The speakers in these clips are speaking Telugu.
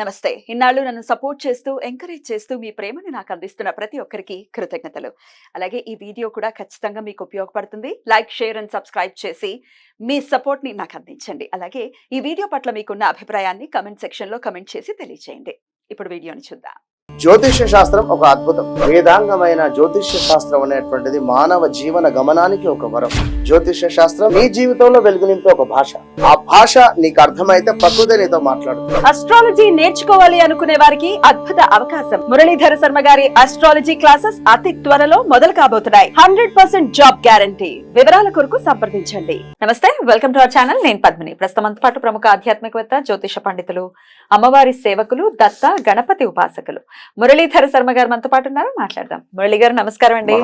నమస్తే. ఇన్నాళ్ళు నన్ను సపోర్ట్ చేస్తూ, ఎంకరేజ్ చేస్తూ మీ ప్రేమని నాకు అందిస్తున్న ప్రతి ఒక్కరికి కృతజ్ఞతలు. అలాగే ఈ వీడియో కూడా ఖచ్చితంగా మీకు ఉపయోగపడుతుంది. లైక్, షేర్ అండ్ సబ్స్క్రైబ్ చేసి మీ సపోర్ట్‌ని నాకు అందించండి. అలాగే ఈ వీడియో పట్ల మీకున్న అభిప్రాయాన్ని కామెంట్ సెక్షన్‌లో కామెంట్ చేసి తెలియజేయండి. ఇప్పుడు వీడియోని చూద్దాం. జ్యోతిష్య శాస్త్రం ఒక అద్భుతం. వేదాంగమైన జ్యోతిష్య శాస్త్రం అనేటువంటిది మానవ జీవన గమనానికి ఒక వరం. జ్యోతిష్య శాస్త్రం నీ జీవితంలో వెలుగునింపే ఒక భాష. ఆ భాష నీకు అర్థమైతే ప్రకృతి నీతో మాట్లాడుతుంది. అస్ట్రాలజీ నేర్చుకోవాలి అనుకునే వారికి అద్భుత అవకాశం. మురళీధర శర్మ గారి అస్ట్రాలజీ క్లాసెస్ అతి త్వరలో మొదలు కాబోతున్నాయి. 100% జాబ్ గ్యారంటీ. వివరాల కొరకు సంప్రదించండి. నమస్తే, వెల్కమ్ టు అవర్ ఛానల్. నేను పద్మిని. ప్రస్తుతం పాటు ప్రముఖ ఆధ్యాత్మికవేత్త, జ్యోతిష పండితులు, అమ్మవారి సేవకులు, దత్త గణపతి ఉపాసకులు మురళీధర శర్మ గారు మనతో పాటు ఉన్నారు. మాట్లాడదాం. మురళి గారు నమస్కారం అండి.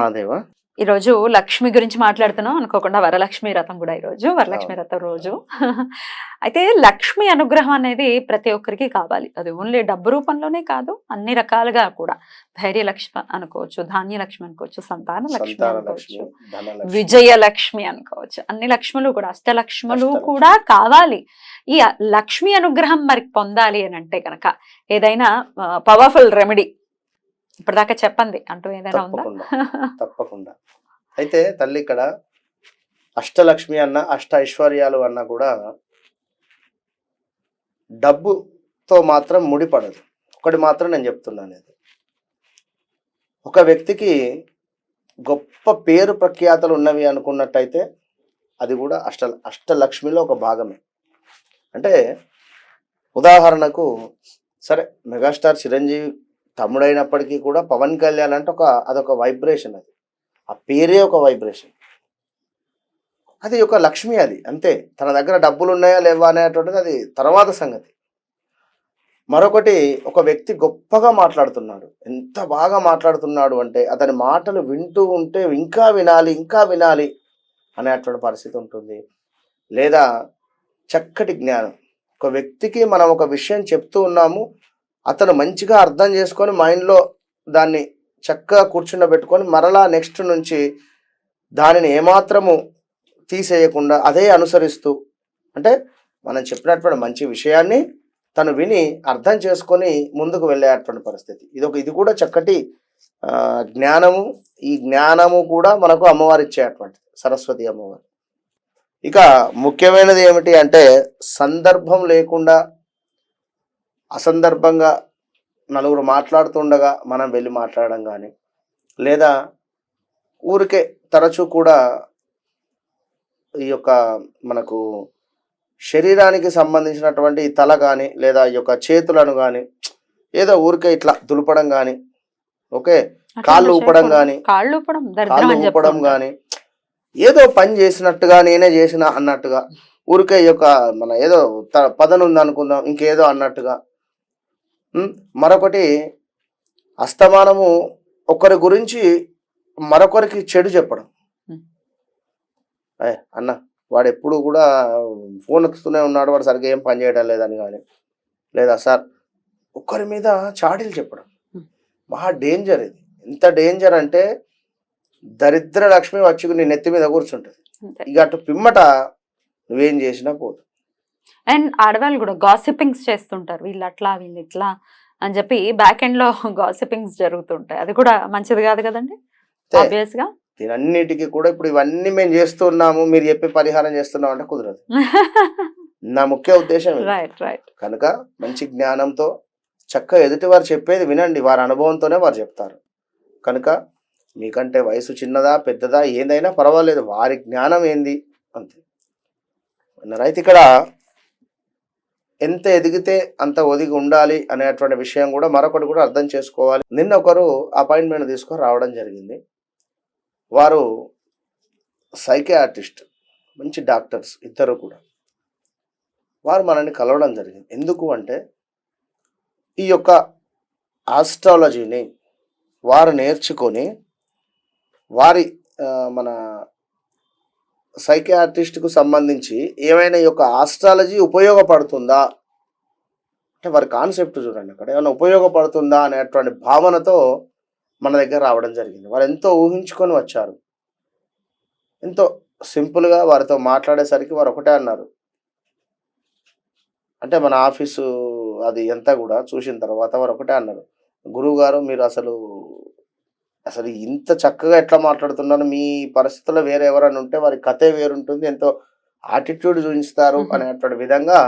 ఈ రోజు లక్ష్మి గురించి మాట్లాడుతున్నాం. అనుకోకుండా వరలక్ష్మి రథం కూడా ఈ రోజు వరలక్ష్మి రథం రోజు. అయితే లక్ష్మి అనుగ్రహం అనేది ప్రతి ఒక్కరికి కావాలి. అది ఓన్లీ డబ్బు రూపంలోనే కాదు, అన్ని రకాలుగా కూడా. ధైర్య లక్ష్మి అనుకోవచ్చు, ధాన్య లక్ష్మి అనుకోవచ్చు, సంతాన లక్ష్మి అనుకోవచ్చు, విజయలక్ష్మి అనుకోవచ్చు. అన్ని లక్ష్ములు కూడా, అష్టలక్ష్ములు కూడా కావాలి. ఈ లక్ష్మి అనుగ్రహం మరి పొందాలి అని అంటే కనుక ఏదైనా పవర్ఫుల్ రెమెడీ ఇప్పటిదాకా చెప్పండి అంటూ ఏదైనా ఉందా? తప్పకుండా. అయితే తల్లి, ఇక్కడ అష్టలక్ష్మి అన్న, అష్ట ఐశ్వర్యాలు అన్న కూడా డబ్బుతో మాత్రం ముడిపడదు. ఒకటి మాత్రం నేను చెప్తున్నాను, ఇది ఒక వ్యక్తికి గొప్ప పేరు ప్రఖ్యాతలు ఉన్నవి అనుకున్నట్టయితే అది కూడా అష్టలక్ష్మిలో ఒక భాగమే. అంటే ఉదాహరణకు సరే, మెగాస్టార్ చిరంజీవి తమ్ముడైనప్పటికీ కూడా పవన్ కళ్యాణ్ అంటే అదొక వైబ్రేషన్. అది ఆ పేరే ఒక వైబ్రేషన్. అది ఒక లక్ష్మి. అది అంతే. తన దగ్గర డబ్బులు ఉన్నాయా లేవా అనేటువంటిది అది తర్వాత సంగతి. మరొకటి, ఒక వ్యక్తి గొప్పగా మాట్లాడుతున్నాడు, ఎంత బాగా మాట్లాడుతున్నాడు అంటే అతని మాటలు వింటూ ఉంటే ఇంకా వినాలి ఇంకా వినాలి అనేటువంటి పరిస్థితి ఉంటుంది. లేదా చక్కటి జ్ఞానం. ఒక వ్యక్తికి మనం ఒక విషయం చెప్తూ ఉన్నాము, అతను మంచిగా అర్థం చేసుకొని మైండ్లో దాన్ని చక్కగా కూర్చుండబెట్టుకొని మరలా నెక్స్ట్ నుంచి దానిని ఏమాత్రము తీసేయకుండా అదే అనుసరిస్తూ, అంటే మనం చెప్పినటువంటి మంచి విషయాన్ని తను విని అర్థం చేసుకొని ముందుకు వెళ్ళేటువంటి పరిస్థితి. ఇది కూడా చక్కటి జ్ఞానము. ఈ జ్ఞానము కూడా మనకు అమ్మవారు ఇచ్చేటువంటిది, సరస్వతి అమ్మవారు. ఇక ముఖ్యమైనది ఏమిటి అంటే, సందర్భం లేకుండా అసందర్భంగా నలుగురు మాట్లాడుతుండగా మనం వెళ్ళి మాట్లాడడం కానీ, లేదా ఊరికే తరచూ కూడా ఈ యొక్క మనకు శరీరానికి సంబంధించినటువంటి తల కానీ లేదా ఈ యొక్క చేతులను కానీ ఏదో ఊరికే ఇట్లా దులపడం కానీ, ఓకే, కాళ్ళు ఊపడం కానీ, కాళ్ళు ఊపడం కానీ, ఏదో పని చేసినట్టుగా నేనే చేసిన అన్నట్టుగా, ఊరికే ఈ యొక్క మన ఏదో పదను ఉంది అనుకుందాం ఇంకేదో అన్నట్టుగా. మరొకటి, అస్తమానము ఒకరి గురించి మరొకరికి చెడు చెప్పడం. అన్న వాడు ఎప్పుడు కూడా ఫోన్ ఎత్తుతూనే ఉన్నాడు, వాడు సరిగ్గా ఏం పని చేయడం లేదని కానీ, లేదా సార్ ఒకరి మీద చాడీలు చెప్పడం. మహా డేంజర్ ఇది. ఎంత డేంజర్ అంటే దరిద్ర లక్ష్మి వచ్చి నీ నెత్తి మీద కూర్చుంటుంది. ఇక అటు పిమ్మట నువ్వేం చేసినా పోదు. అండ్ ఆడవాళ్ళు కూడా గాసిపింగ్స్ చేస్తుంటారు, వీళ్ళు అట్లా వీళ్ళు ఇట్లా అని చెప్పి బ్యాక్ ఎండ్ లో గాసిపింగ్స్ జరుగుతుంటాయి. అది కూడా మంచిది కాదు కదండి. ఆబ్వియస్ గా దీనన్నిటికీ కూడా ఇప్పుడు ఇవన్నీ మేము చేస్తున్నాము, మీరు చెప్పే పరిహారం చేస్తున్నాం అంటే కుదరదు. నా ముఖ్య ఉద్దేశం కనుక మంచి జ్ఞానంతో చక్కగా ఎదుటి వారు చెప్పేది వినండి. వారి అనుభవంతోనే వారు చెప్తారు. కనుక మీకంటే వయసు చిన్నదా పెద్దదా ఏదైనా పర్వాలేదు, వారి జ్ఞానం ఏంది అంతే. రైతు ఇక్కడ ఎంత ఎదిగితే అంత ఒదిగి ఉండాలి అనేటువంటి విషయం కూడా మరొకటి కూడా అర్థం చేసుకోవాలి. నిన్న ఒకరు అపాయింట్మెంట్ తీసుకొని రావడం జరిగింది. వారు సైకియాట్రిస్ట్, మంచి డాక్టర్స్ ఇద్దరు కూడా. వారు మనల్ని కలవడం జరిగింది. ఎందుకు అంటే ఈ యొక్క ఆస్ట్రాలజీని వారు నేర్చుకొని వారి మన సైకియాట్రిస్ట్కు సంబంధించి ఏమైనా ఈ యొక్క ఆస్ట్రాలజీ ఉపయోగపడుతుందా అంటే వారి కాన్సెప్ట్ చూడండి, అక్కడ ఏమైనా ఉపయోగపడుతుందా అనేటువంటి భావనతో మన దగ్గర రావడం జరిగింది. వారు ఎంతో ఊహించుకొని వచ్చారు. ఎంతో సింపుల్గా వారితో మాట్లాడేసరికి వారు ఒకటే అన్నారు, అంటే మన ఆఫీసు అది అంతా కూడా చూసిన తర్వాత వారు ఒకటే అన్నారు, గురువు గారు మీరు అసలు అసలు ఇంత చక్కగా ఎట్లా మాట్లాడుతున్నారు, మీ పరిస్థితుల్లో వేరే ఎవరైనా ఉంటే వారి కథే వేరుంటుంది, ఎంతో ఆటిట్యూడ్ చూపిస్తారు అనేటువంటి విధంగా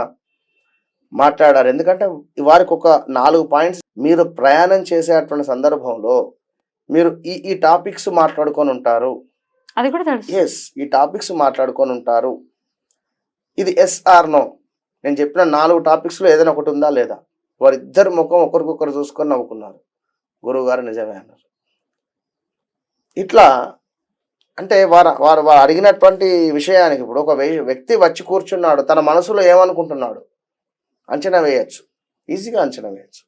మాట్లాడారు. ఎందుకంటే వారికి ఒక 4 పాయింట్స్, మీరు ప్రయాణం చేసేటువంటి సందర్భంలో మీరు ఈ టాపిక్స్ మాట్లాడుకొని ఉంటారు, అది కూడా తెలుసు. ఎస్ ఈ టాపిక్స్ మాట్లాడుకొని ఉంటారు, ఇది ఎస్ ఆర్ నో. నేను చెప్పిన 4 టాపిక్స్లో ఏదైనా ఒకటి ఉందా లేదా? వారిద్దరు ముఖం ఒకరికొకరు చూసుకొని నవ్వుకున్నారు. గురువు గారు నిజమే అన్నారు. ఇట్లా అంటే వారు వారు వారు అడిగినటువంటి విషయానికి ఇప్పుడు ఒక వ్యక్తి వచ్చి కూర్చున్నాడు, తన మనసులో ఏమనుకుంటున్నాడు అంచనా వేయచ్చు, ఈజీగా అంచనా వేయచ్చు.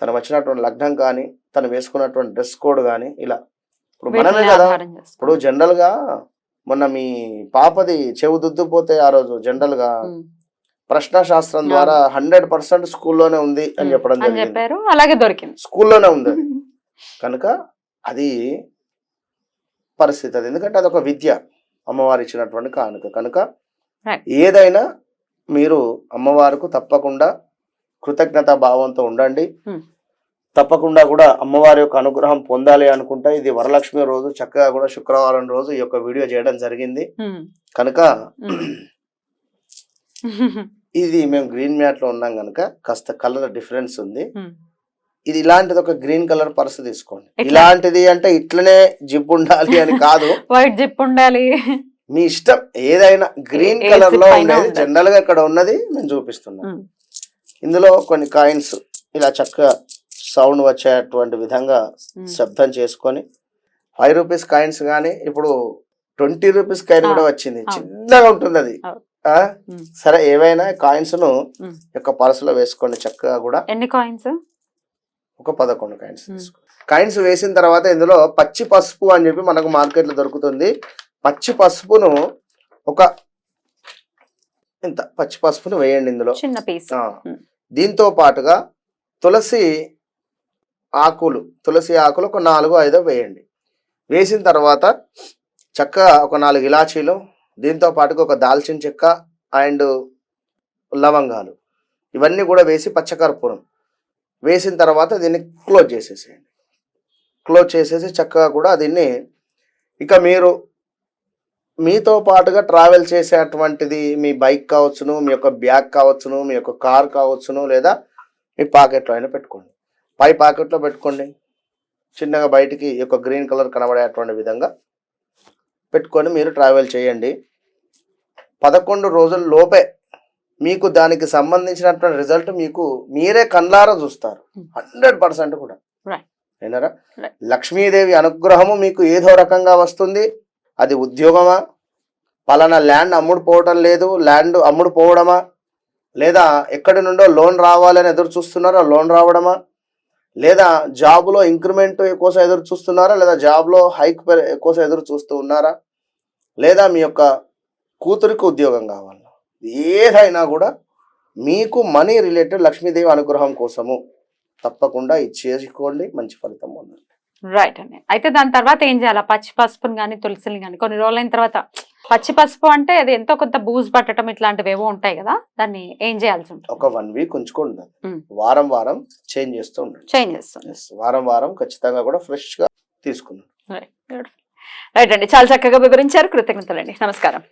తను వచ్చినటువంటి లగ్నం కానీ, తను వేసుకున్నటువంటి డ్రెస్ కోడ్ కానీ, ఇలా ఇప్పుడు మనమే కదా. ఇప్పుడు జనరల్గా మొన్న మీ పాపది చెవు దుద్దుపోతే ఆ రోజు జనరల్గా ప్రశ్నశాస్త్రం ద్వారా 100% స్కూల్లోనే ఉంది అని చెప్పడం చెప్పారు, అలాగే దొరికింది, స్కూల్లోనే ఉంది. కనుక అది పరిస్థితి, అది ఎందుకంటే అదొక విద్య, అమ్మవారు ఇచ్చినటువంటి కానుక. కనుక ఏదైనా మీరు అమ్మవారికి తప్పకుండా కృతజ్ఞతా భావంతో ఉండండి. తప్పకుండా కూడా అమ్మవారి యొక్క అనుగ్రహం పొందాలి అనుకుంటే ఇది వరలక్ష్మి రోజు చక్కగా కూడా శుక్రవారం రోజు ఈ యొక్క వీడియో చేయడం జరిగింది. కనుక ఇది మేము గ్రీన్ మ్యాట్ లో ఉన్నాం కనుక కాస్త కలర్ డిఫరెన్స్ ఉంది. ఇది ఇలాంటిది ఒక గ్రీన్ కలర్ పర్స్ తీసుకోండి. ఇలాంటిది అంటే ఇట్లనే జిప్ ఉండాలి అని కాదు, వైట్ జిప్ ఉండాలి, మీ ఇష్టం. ఏదైనా గ్రీన్ కలర్ లో ఉండేది జనరల్ గా ఇక్కడ ఉన్నది మేము చూపిస్తున్నాం. ఇందులో కొన్ని కాయిన్స్ ఇలా చక్కగా సౌండ్ వచ్చేటువంటి విధంగా శబ్దం చేసుకొని 5 రూపీస్ కాయిన్స్ కానీ, ఇప్పుడు 20 రూపీస్ కాయిన్ కూడా వచ్చింది, చిన్నగా ఉంటుంది అది. సరే ఏవైనా కాయిన్స్ ను యొక్క పర్సులో వేసుకోండి చక్కగా కూడా. ఎన్ని కాయిన్స్? ఒక 11 కాయిన్స్ తీసుకోండి. కాయిన్స్ వేసిన తర్వాత ఇందులో పచ్చి పసుపు అని చెప్పి మనకు మార్కెట్ లో దొరుకుతుంది. పచ్చి పసుపును ఒక ఇంత పచ్చి పసుపును వేయండి ఇందులో, చిన్న పీస్. దీంతో పాటుగా తులసి ఆకులు ఒక 4-5 వేయండి. వేసిన తర్వాత చక్కగా ఒక 4 ఇలాచీలు, దీంతో పాటుగా ఒక దాల్చిన చెక్క అండ్ లవంగాలు, ఇవన్నీ కూడా వేసి పచ్చకర్పూరం వేసిన తర్వాత దీన్ని క్లోజ్ చేసేసేయండి. క్లోజ్ చేసేసి చక్కగా కూడా దీన్ని ఇక మీరు మీతో పాటుగా ట్రావెల్ చేసేటువంటిది మీ బైక్ కావచ్చును, మీ యొక్క బ్యాగ్ కావచ్చును, మీ యొక్క కార్ కావచ్చును, లేదా మీ పాకెట్లో అయినా పెట్టుకోండి. పై పాకెట్లో పెట్టుకోండి, చిన్నగా బయటికి ఈ యొక్క గ్రీన్ కలర్ కనబడేటువంటి విధంగా పెట్టుకొని మీరు ట్రావెల్ చేయండి. 11 రోజుల లోపే మీకు దానికి సంబంధించినటువంటి రిజల్ట్ మీకు మీరే కళ్ళారా చూస్తారు, 100% కూడా. అయినారా? లక్ష్మీదేవి అనుగ్రహము మీకు ఏదో రకంగా వస్తుంది. అది ఉద్యోగమా, పలానా ల్యాండ్ అమ్ముడు పోవటం లేదు, ల్యాండ్ అమ్ముడు పోవడమా, లేదా ఎక్కడి నుండో లోన్ రావాలని ఎదురు చూస్తున్నారా, లోన్ రావడమా, లేదా జాబ్లో ఇంక్రిమెంట్ కోసం ఎదురు చూస్తున్నారా, లేదా జాబ్లో హైక్ కోసం ఎదురు చూస్తూ ఉన్నారా, లేదా మీ యొక్క కూతురికి ఉద్యోగం కావాలా, ఏదైనా కూడా మీకు మనీ రిలేటెడ్ లక్ష్మీదేవి అనుగ్రహం కోసము తప్పకుండా ఇది చేసుకోండి, మంచి ఫలితం పొందండి. రైట్ అండి. అయితే దాని తర్వాత ఏం చేయాలి? పచ్చి పసుపుని కానీ తులసిని కానీ కొన్ని రోజులైన తర్వాత, పచ్చి పసుపు అంటే అది ఎంతో కొంత బూజు పట్టడం ఇట్లాంటివి ఏవో ఉంటాయి కదా, దాన్ని ఏం చేయాల్సి ఉంటుంది? ఒక 1 వీక్ ఉంచుకోండి, వారం వారం చేంజ్ చేస్తూ ఉండండి. వారం వారం ఖచ్చితంగా కూడా ఫ్రెష్ గా తీసుకున్నాం. రైట్ అండి, చాలా చక్కగా వివరించారు, కృతజ్ఞతలండి, నమస్కారం.